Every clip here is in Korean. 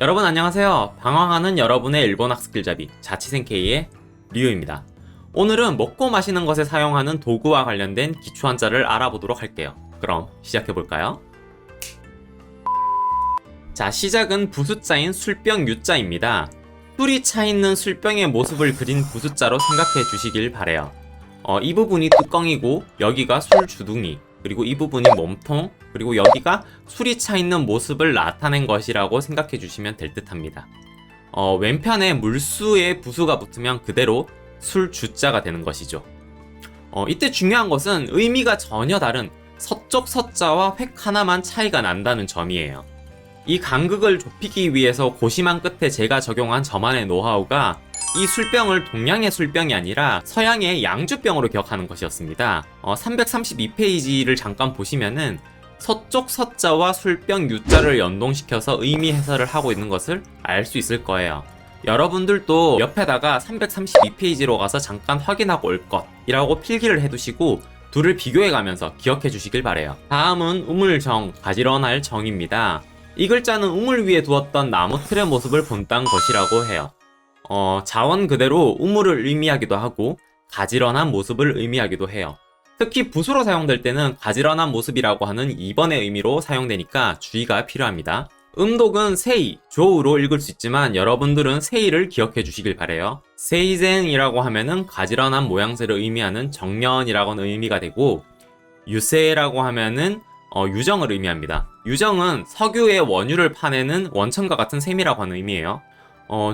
여러분 안녕하세요. 방황하는 여러분의 일본 학습 길잡이 자취생 K의 리우입니다. 오늘은 먹고 마시는 것에 사용하는 도구와 관련된 기초 한자를 알아보도록 할게요. 그럼 시작해볼까요? 자, 시작은 부숫자인 술병 유자입니다. 술이 차있는 술병의 모습을 그린 부숫자로 생각해 주시길 바래요. 이 부분이 뚜껑이고 여기가 술 주둥이, 그리고 이 부분이 몸통, 그리고 여기가 술이 차있는 모습을 나타낸 것이라고 생각해 주시면 될 듯 합니다. 왼편에 물수에 부수가 붙으면 그대로 술 주자가 되는 것이죠. 이때 중요한 것은 의미가 전혀 다른 서쪽 서자와 획 하나만 차이가 난다는 점이에요. 이 간극을 좁히기 위해서 고심한 끝에 제가 적용한 저만의 노하우가 이 술병을 동양의 술병이 아니라 서양의 양주병으로 기억하는 것이었습니다. 332페이지를 잠깐 보시면은 서쪽 서자와 술병 유자를 연동시켜서 의미 해설을 하고 있는 것을 알 수 있을 거예요. 여러분들도 옆에다가 332페이지로 가서 잠깐 확인하고 올 것이라고 필기를 해두시고 둘을 비교해가면서 기억해 주시길 바래요. 다음은 우물정, 가지런할 정입니다. 이 글자는 우물 위에 두었던 나무 틀의 모습을 본딴 것이라고 해요. 자원 그대로 우물을 의미하기도 하고 가지런한 모습을 의미하기도 해요. 특히 부수로 사용될 때는 가지런한 모습이라고 하는 2번의 의미로 사용되니까 주의가 필요합니다. 음독은 세이, 조우로 읽을 수 있지만 여러분들은 세이를 기억해 주시길 바래요. 세이젠이라고 하면은 가지런한 모양새를 의미하는 정년이라고는 의미가 되고, 유세라고 하면은 유정을 의미합니다. 유정은 석유의 원유를 파내는 원천과 같은 셈이라고 하는 의미예요.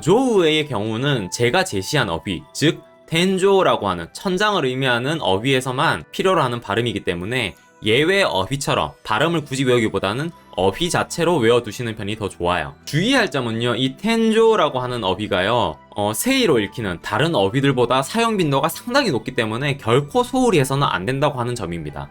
조우의 경우는 제가 제시한 어휘, 즉 텐조라고 하는 천장을 의미하는 어휘에서만 필요로 하는 발음이기 때문에 예외 어휘처럼 발음을 굳이 외우기보다는 어휘 자체로 외워두시는 편이 더 좋아요. 주의할 점은요, 이 텐조라고 하는 어휘가요, 세이로 읽히는 다른 어휘들보다 사용 빈도가 상당히 높기 때문에 결코 소홀히 해서는 안 된다고 하는 점입니다.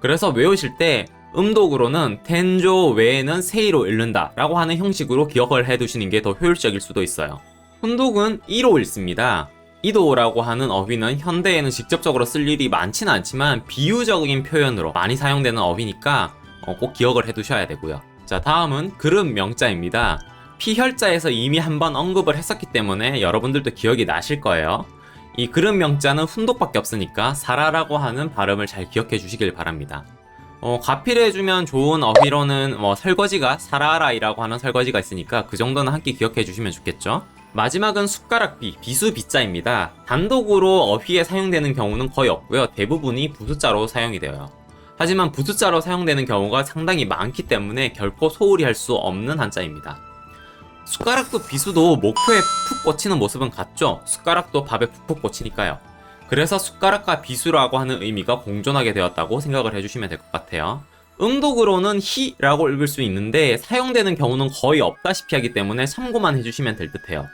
그래서 외우실 때 음독으로는 텐조 외에는 세이로 읽는다 라고 하는 형식으로 기억을 해두시는 게 더 효율적일 수도 있어요. 훈독은 이로 읽습니다. 이도라고 하는 어휘는 현대에는 직접적으로 쓸 일이 많지는 않지만 비유적인 표현으로 많이 사용되는 어휘니까 꼭 기억을 해두셔야 되고요. 자, 다음은 그름 명자입니다. 피혈자에서 이미 한번 언급을 했었기 때문에 여러분들도 기억이 나실 거예요. 이 그름 명자는 훈독밖에 없으니까 사라라고 하는 발음을 잘 기억해 주시길 바랍니다. 가필해주면 좋은 어휘로는 설거지가 사라라이라고 하는 설거지가 있으니까 그 정도는 함께 기억해 주시면 좋겠죠. 마지막은 숟가락비, 비수비자입니다. 단독으로 어휘에 사용되는 경우는 거의 없고요. 대부분이 부수자로 사용이 되어요. 하지만 부수자로 사용되는 경우가 상당히 많기 때문에 결코 소홀히 할 수 없는 한자입니다. 숟가락도 비수도 목표에 푹 꽂히는 모습은 같죠? 숟가락도 밥에 푹푹 꽂히니까요. 그래서 숟가락과 비수라고 하는 의미가 공존하게 되었다고 생각을 해주시면 될 것 같아요. 음독으로는 히라고 읽을 수 있는데 사용되는 경우는 거의 없다시피 하기 때문에 참고만 해주시면 될 듯해요.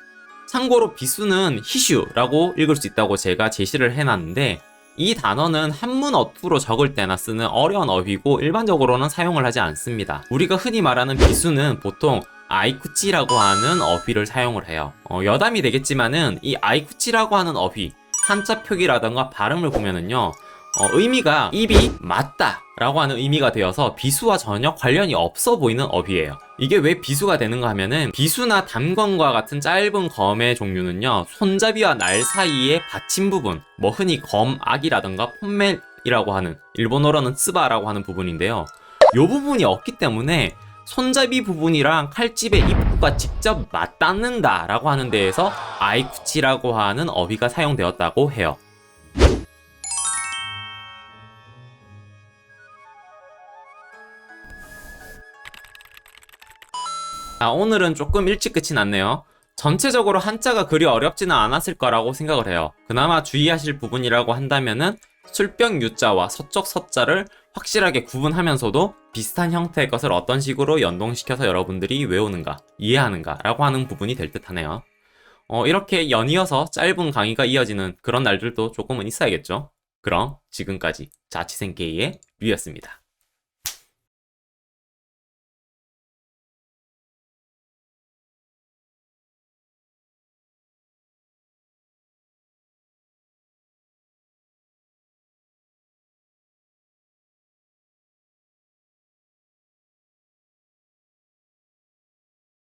참고로 비수는 히슈라고 읽을 수 있다고 제가 제시를 해놨는데 이 단어는 한문 어투로 적을 때나 쓰는 어려운 어휘고 일반적으로는 사용을 하지 않습니다. 우리가 흔히 말하는 비수는 보통 아이쿠치라고 하는 어휘를 사용을 해요. 여담이 되겠지만은 이 아이쿠치라고 하는 어휘 한자 표기라던가 발음을 보면은요, 의미가 입이 맞다 라고 하는 의미가 되어서 비수와 전혀 관련이 없어 보이는 어휘예요. 이게 왜 비수가 되는가 하면은 비수나 단검과 같은 짧은 검의 종류는요, 손잡이와 날 사이의 받침 부분, 흔히 검악이라던가 폼멜이라고 하는, 일본어로는 츠바라고 하는 부분인데요, 요 부분이 없기 때문에 손잡이 부분이랑 칼집의 입구가 직접 맞닿는다 라고 하는 데에서 아이쿠치라고 하는 어휘가 사용되었다고 해요. 오늘은 조금 일찍 끝이 났네요. 전체적으로 한자가 그리 어렵지는 않았을 거라고 생각을 해요. 그나마 주의하실 부분이라고 한다면은 술병 유자와 서쪽 서자를 확실하게 구분하면서도 비슷한 형태의 것을 어떤 식으로 연동시켜서 여러분들이 외우는가, 이해하는가 라고 하는 부분이 될 듯 하네요. 이렇게 연이어서 짧은 강의가 이어지는 그런 날들도 조금은 있어야겠죠. 그럼 지금까지 자취생 K의 류였습니다.